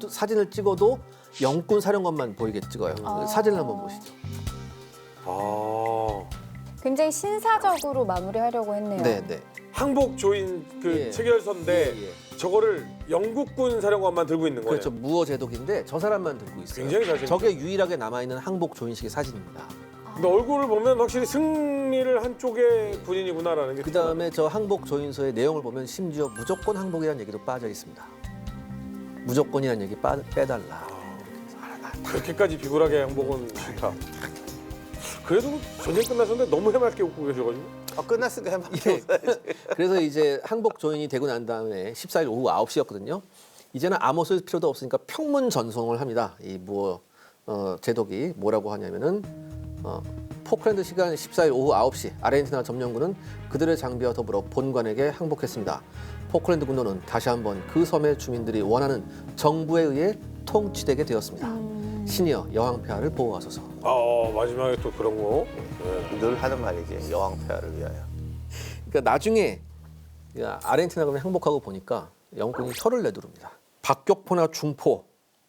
사진을 찍어도 영군 사령관만 보이게 찍어요. 사진을 한번 보시죠. 굉장히 신사적으로 마무리하려고 했네요. 네. 항복 조인 그 예. 체결서인데 예. 저거를 영국군 사령관만 들고 있는 거예요. 그렇죠. 무어 제독인데 저 사람만 들고 있어요. 굉장히 잘생겼어요. 저게 유일하게 남아 있는 항복 조인식의 사진입니다. 근데 얼굴을 보면 확실히 승리를 한 쪽의 군인이구나라는 게. 그 다음에 저 항복 조인서의 내용을 보면 심지어 무조건 항복이라는 얘기도 빠져 있습니다. 무조건이라는 얘기 빼달라. 그렇게까지 비굴하게 항복은 싫다. 그래도 전쟁 끝나셨는데 너무 해맑게 웃고 계셔가지고. 끝났으니까 해봐. 예. 그래서 이제 항복 조인이 되고 난 다음에 14일 오후 9시였거든요. 이제는 아무 쓸 필요도 없으니까 평문 전송을 합니다. 이 무어 제독이 뭐라고 하냐면은 포클랜드 시간 14일 오후 9시 아르헨티나 점령군은 그들의 장비와 더불어 본관에게 항복했습니다. 포클랜드 군도는 다시 한번 그 섬의 주민들이 원하는 정부에 의해 통치되게 되었습니다. 신이여 여왕 폐하를 보호하소서. 마지막에 또 그런 거. 늘 하는 말이지. 여왕 폐하를 위하여. 그러니까 나중에 아르헨티나군이 항복하고 보니까 영군이 혀를 내두릅니다. 박격포나 중포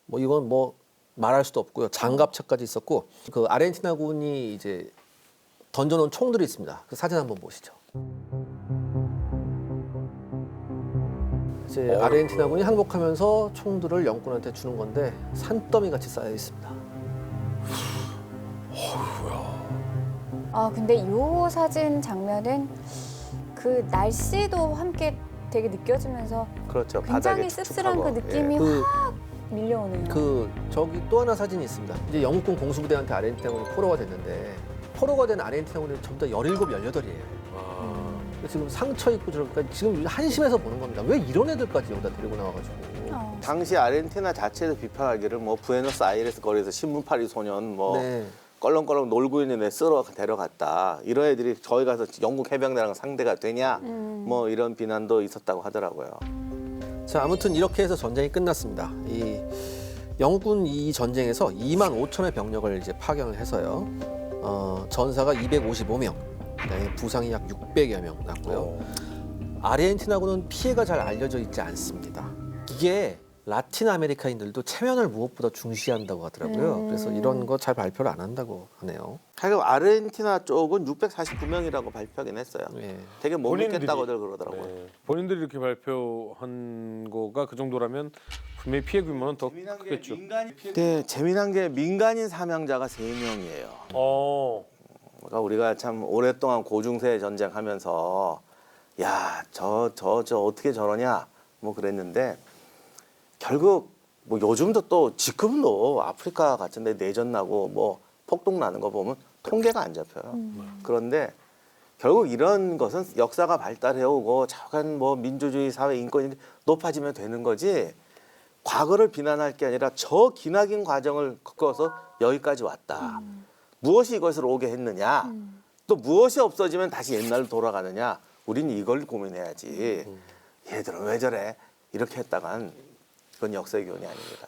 뭐 이건 뭐 말할 수도 없고요. 장갑차까지 있었고 그 아르헨티나군이 이제 던져놓은 총들이 있습니다. 그 사진 한번 보시죠. 이제 아르헨티나군이 항복하면서 총들을 영군한테 주는 건데 산더미 같이 쌓여 있습니다. 근데 이 사진 장면은 그 날씨도 함께 되게 느껴지면서 그렇죠. 굉장히 바닥에 씁쓸한 그 축축하고. 느낌이 그 확 밀려오네요. 저기 또 하나 사진이 있습니다. 이제 영국군 공수부대한테 아르헨티나군이 포로가 됐는데 포로가 된 아르헨티나군이 전부 다 17, 18이에요. 지금 상처 입고 저러니까 지금 한심해서 보는 겁니다. 왜 이런 애들까지 여기다 데리고 나와가지고. 당시 아르헨티나 자체에서 비판하기를 뭐 부에노스아이레스 거리에서 신문파리 소년 뭐 네. 껄렁껄렁 놀고 있는 애 쓸어 데려갔다. 이런 애들이 저희 가서 영국 해병대랑 상대가 되냐? 뭐 이런 비난도 있었다고 하더라고요. 자, 아무튼 이렇게 해서 전쟁이 끝났습니다. 이 영국군 이 전쟁에서 25,000의 병력을 이제 파견을 해서요. 전사가 255명, 그다음에 부상이 약 600여 명 났고요. 아르헨티나군은 피해가 잘 알려져 있지 않습니다. 이게 라틴 아메리카인들도 체면을 무엇보다 중시한다고 하더라고요. 그래서 이런 거 잘 발표를 안 한다고 하네요. 하여간 아르헨티나 쪽은 649명이라고 발표하긴 했어요. 예. 되게 못 본인들이. 믿겠다고들 그러더라고요. 네. 본인들이 이렇게 발표한 거가 그 정도라면 분명히 피해 규모는 더 크겠죠. 근데 재미난 게 민간인 사망자가 3명이에요. 그러니까 우리가 참 오랫동안 고중세 전쟁하면서 야, 저 어떻게 저러냐 뭐 그랬는데 결국 뭐 요즘도 또 지금도 아프리카 같은 데 내전 나고 뭐 폭동 나는 거 보면 통계가 안 잡혀요. 그런데 결국 이런 것은 역사가 발달해 오고 자관 뭐 민주주의 사회 인권이 높아지면 되는 거지 과거를 비난할 게 아니라 저 기나긴 과정을 겪어서 여기까지 왔다. 무엇이 이것을 오게 했느냐? 또 무엇이 없어지면 다시 옛날로 돌아가느냐? 우린 이걸 고민해야지. 얘들은 왜 저래? 이렇게 했다간 그건 역사의 교훈이 아닙니다.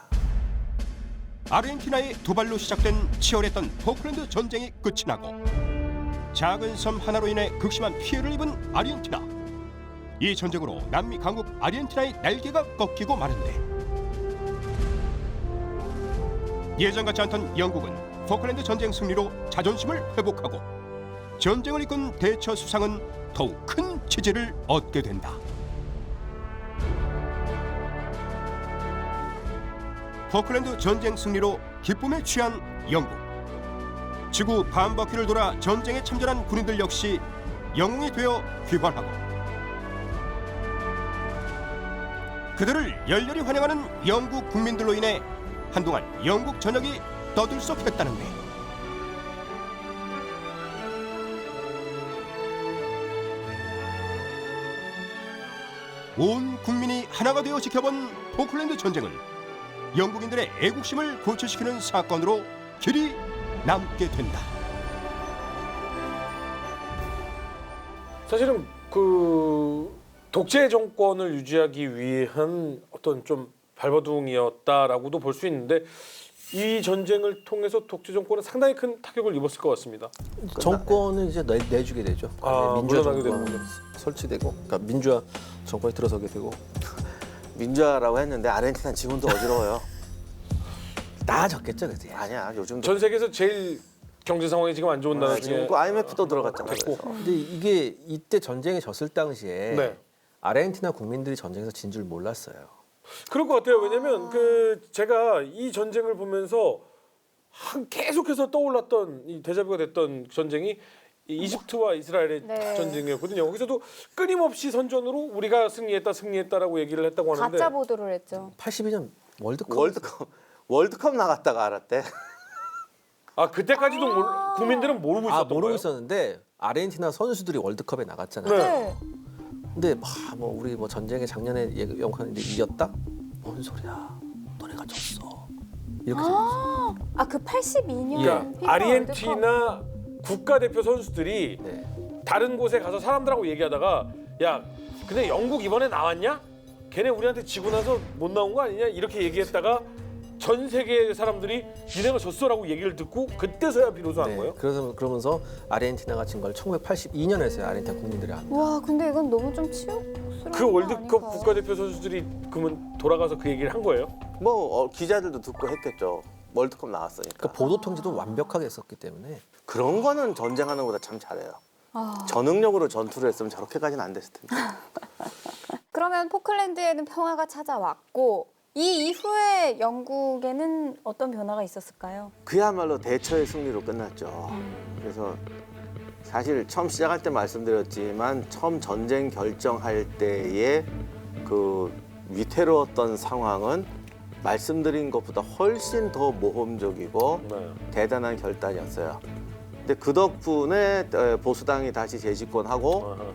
아르헨티나의 도발로 시작된 치열했던 포클랜드 전쟁이 끝이 나고 작은 섬 하나로 인해 극심한 피해를 입은 아르헨티나. 이 전쟁으로 남미 강국 아르헨티나의 날개가 꺾이고 마는데 예전 같지 않던 영국은 포클랜드 전쟁 승리로 자존심을 회복하고 전쟁을 이끈 대처 수상은 더욱 큰 지지를 얻게 된다. 포클랜드 전쟁 승리로 기쁨에 취한 영국. 지구 반바퀴를 돌아 전쟁에 참전한 군인들 역시 영웅이 되어 귀환하고 그들을 열렬히 환영하는 영국 국민들로 인해 한동안 영국 전역이 떠들썩했다는데 온 국민이 하나가 되어 지켜본 포클랜드 전쟁은 영국인들의 애국심을 고취시키는 사건으로 길이 남게 된다. 사실은 그 독재 정권을 유지하기 위한 어떤 좀 발버둥이었다라고도 볼 수 있는데 이 전쟁을 통해서 독재 정권은 상당히 큰 타격을 입었을 것 같습니다. 정권을 이제 내주게 되죠. 민주화 물러나게 정권 되는군요. 설치되고, 그러니까 민주화 정권이 들어서게 되고. 민주화라고 했는데 아르헨티나 지금도 어지러워요. 나아졌겠죠, 그때. 아니야, 요즘도. 전 세계에서 제일 경제 상황이 지금 안 좋은 나라 중에 지금 그 IMF도 들어갔잖아요. 됐고. 그래서. 근데 이게 이때 전쟁에 졌을 당시에 네. 아르헨티나 국민들이 전쟁에서 진 줄 몰랐어요. 그럴 것 같아요. 왜냐면 그 제가 이 전쟁을 보면서 계속해서 떠올랐던 이 데자뷰가 됐던 전쟁이 이 이집트와 이스라엘의 네. 전쟁이었거든요. 거기서도 끊임없이 선전으로 우리가 승리했다라고 얘기를 했다고 하는데 가짜 보도를 했죠. 82년 월드컵. 월드컵 나갔다가 알았대. 아 그때까지도 국민들은 모르고 있었던 모르고 거예요? 있었는데 아르헨티나 선수들이 월드컵에 나갔잖아요. 네. 근데 뭐 우리 뭐 전쟁에 작년에 영하는데 이겼다? 뭔 소리야? 너네가 졌어. 이렇게 생겼어. 아, 그 82년 그러니까 피파 아르헨티나 국가대표 선수들이 네. 다른 곳에 가서 사람들하고 얘기하다가 야 근데 영국 이번에 나왔냐? 걔네 우리한테 지고 나서 못 나온 거 아니냐? 이렇게 얘기했다가 전 세계 사람들이 니네가 졌어라고 얘기를 듣고 그때서야 비로소 한 거예요? 그러면서 아르헨티나가 진 걸 1982년에 했어요. 아르헨티나 국민들이 안. 와, 근데 이건 너무 좀 치욕스러운 그 거 월드컵 아닌가요? 국가대표 선수들이 그러면 돌아가서 그 얘기를 한 거예요? 뭐 기자들도 듣고 했겠죠. 월드컵 나왔으니까. 그러니까 보도 통제도 완벽하게 했었기 때문에. 그런 거는 전쟁하는 것보다 참 잘해요. 아. 전능력으로 전투를 했으면 저렇게까지는 안 됐을 텐데. 그러면 포클랜드에는 평화가 찾아왔고 이 이후에 영국에는 어떤 변화가 있었을까요? 그야말로 대처의 승리로 끝났죠. 그래서 사실 처음 시작할 때 말씀드렸지만 처음 전쟁 결정할 때의 그 위태로웠던 상황은 말씀드린 것보다 훨씬 더 모험적이고 네. 대단한 결단이었어요. 근데 그 덕분에 보수당이 다시 재집권하고 아하.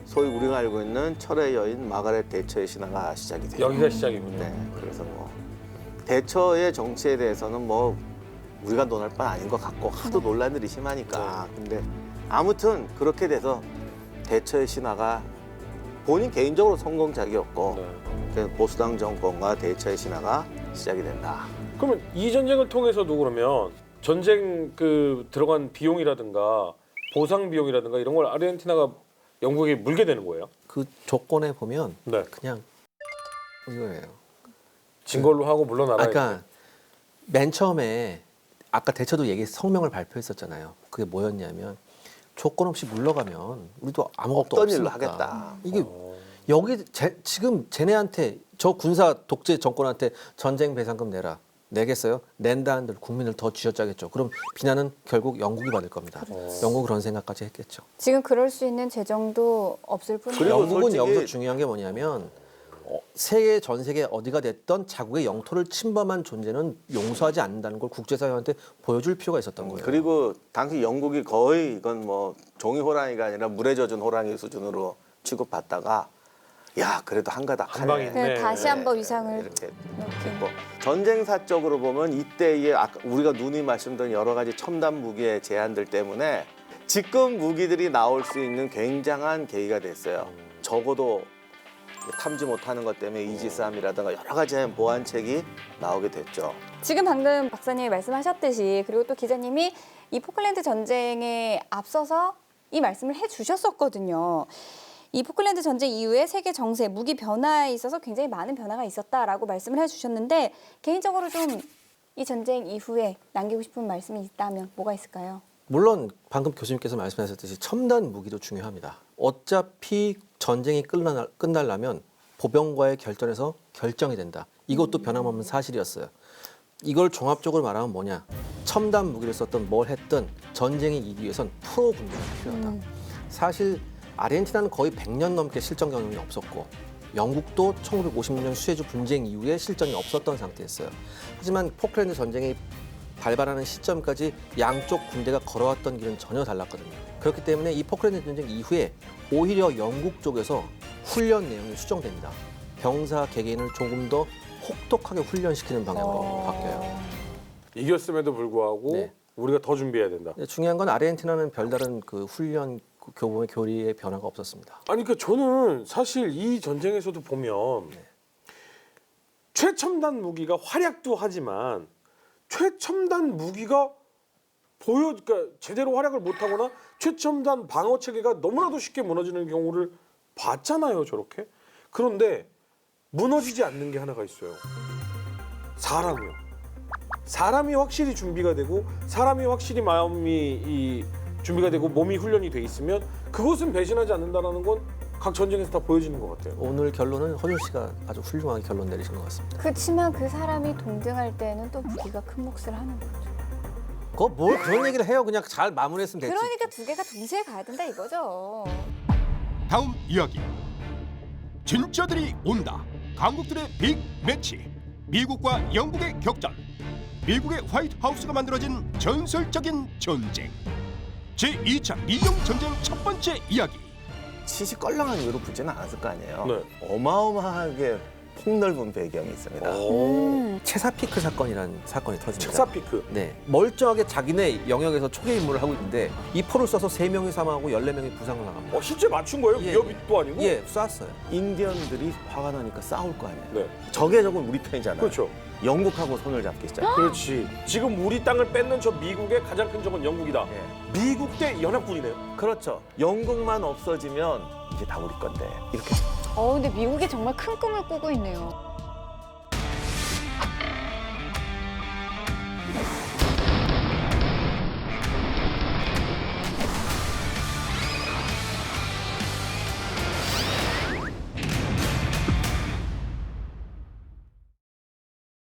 소위 우리가 알고 있는 철의 여인 마가렛 대처의 신화가 시작이 돼요. 여기가 시작이군요. 네, 그래서 뭐 대처의 정치에 대해서는 뭐 우리가 논할 바는 아닌 것 같고 하도 논란들이 심하니까. 근데 아무튼 그렇게 돼서 대처의 신화가 본인 개인적으로 성공작이었고 네. 그래서 보수당 정권과 대처의 신화가 시작이 된다. 그러면 이 전쟁을 통해서도 그러면 전쟁 그 들어간 비용이라든가 보상 비용이라든가 이런 걸 아르헨티나가 영국에 물게 되는 거예요? 그 조건에 보면 네. 그냥 이거예요. 진 걸로 하고 물러나라. 그러니까 맨 처음에 아까 대처도 성명을 발표했었잖아요. 그게 뭐였냐면 조건 없이 물러가면 우리도 아무것도 없던 일로 없으니까. 하겠다. 이게 여기 지금 쟤네한테 저 군사 독재 정권한테 전쟁 배상금 내겠어요? 낸다 한들 국민을 더 쥐어짜겠죠. 그럼 비난은 결국 영국이 받을 겁니다. 영국 그런 생각까지 했겠죠. 지금 그럴 수 있는 재정도 없을 뿐이에요. 그리고 영국은 솔직히- 여기서 중요한 게 뭐냐면 전 세계 어디가 됐던 자국의 영토를 침범한 존재는 용서하지 않는다는 걸 국제사회한테 보여줄 필요가 있었던 거예요. 그리고 당시 영국이 거의 이건 뭐 종이 호랑이가 아니라 물에 젖은 호랑이 수준으로 취급받다가 야 그래도 한가닥 한 방에 하네. 네. 다시 한번 위상을 이렇게 높인. 뭐 전쟁사적으로 보면 이때의 아까 우리가 누누이 말씀드린 여러 가지 첨단 무기의 제한들 때문에 지금 무기들이 나올 수 있는 굉장한 계기가 됐어요. 적어도 탐지 못하는 것 때문에 이지스함이라든가 여러 가지 보안책이 나오게 됐죠. 지금 방금 박사님이 말씀하셨듯이 그리고 또 기자님이 이 포클랜드 전쟁에 앞서서 이 말씀을 해주셨었거든요. 이 포클랜드 전쟁 이후에 세계 정세, 무기 변화에 있어서 굉장히 많은 변화가 있었다라고 말씀을 해주셨는데 개인적으로 좀 이 전쟁 이후에 남기고 싶은 말씀이 있다면 뭐가 있을까요? 물론 방금 교수님께서 말씀하셨듯이 첨단 무기도 중요합니다. 어차피 전쟁이 끝나려면 보병과의 결전에서 결정이 된다. 이것도 변함없는 사실이었어요. 이걸 종합적으로 말하면 뭐냐? 첨단 무기를 썼던 뭘 했든 전쟁이 이기기 위해선 프로 군대가 필요하다. 사실 아르헨티나는 거의 100년 넘게 실전 경험이 없었고 영국도 1950년 수에즈 분쟁 이후에 실전이 없었던 상태였어요. 하지만 포클랜드 전쟁이 발발하는 시점까지 양쪽 군대가 걸어왔던 길은 전혀 달랐거든요. 그렇기 때문에 이 포클랜드 전쟁 이후에 오히려 영국 쪽에서 훈련 내용이 수정됩니다. 병사 개개인을 조금 더 혹독하게 훈련시키는 방향으로 바뀌어요. 이겼음에도 불구하고 네. 우리가 더 준비해야 된다. 중요한 건 아르헨티나는 별다른 그 훈련 교리의 변화가 없었습니다. 아니 그러니까 저는 사실 이 전쟁에서도 보면 최첨단 무기가 활약도 하지만 최첨단 무기가 그러니까 제대로 활약을 못하거나 최첨단 방어 체계가 너무나도 쉽게 무너지는 경우를 봤잖아요, 저렇게. 그런데 무너지지 않는 게 하나가 있어요. 사람이요. 사람이 확실히 준비가 되고 사람이 확실히 마음이 준비가 되고 몸이 훈련이 돼 있으면 그것은 배신하지 않는다라는 건 각 전쟁에서 다 보여지는 것 같아요. 오늘 결론은 허준 씨가 아주 훌륭하게 결론 내리신 것 같습니다. 그렇지만 그 사람이 동등할 때는 또 무기가 큰 몫을 하는 거죠. 뭘 그런 얘기를 해요? 그냥 잘 마무리했으면 됐지. 그러니까 두 개가 동시에 가야 된다 이거죠. 다음 이야기. 진짜들이 온다. 강국들의 빅 매치. 미국과 영국의 격전. 미국의 화이트하우스가 만들어진 전설적인 전쟁. 제2차 미영 전쟁 첫 번째 이야기. 치시 껄렁한 이유로 붙지는 않았을 거 아니에요. 네. 어마어마하게 폭넓은 배경이 있습니다. 체사피크 사건이라는 사건이 터집니다. 책사피크. 네, 멀쩡하게 자기네 영역에서 초계 임무를 하고 있는데 이 포를 쏴서 3명이 사망하고 14명이 부상을 당합니다. 실제 맞춘 거예요? 예, 위협도 아니고? 예, 쐈어요. 인디언들이 화가 나니까 싸울 거 아니에요. 네. 적의 적은 우리 편이잖아요. 그렇죠. 영국하고 손을 잡기 시작. 그렇지. 지금 우리 땅을 뺏는 저 미국의 가장 큰 적은 영국이다. 예. 미국 대 연합군이네요. 그렇죠. 영국만 없어지면 이제 다 우리 건데 이렇게 근데 미국이 정말 큰 꿈을 꾸고 있네요.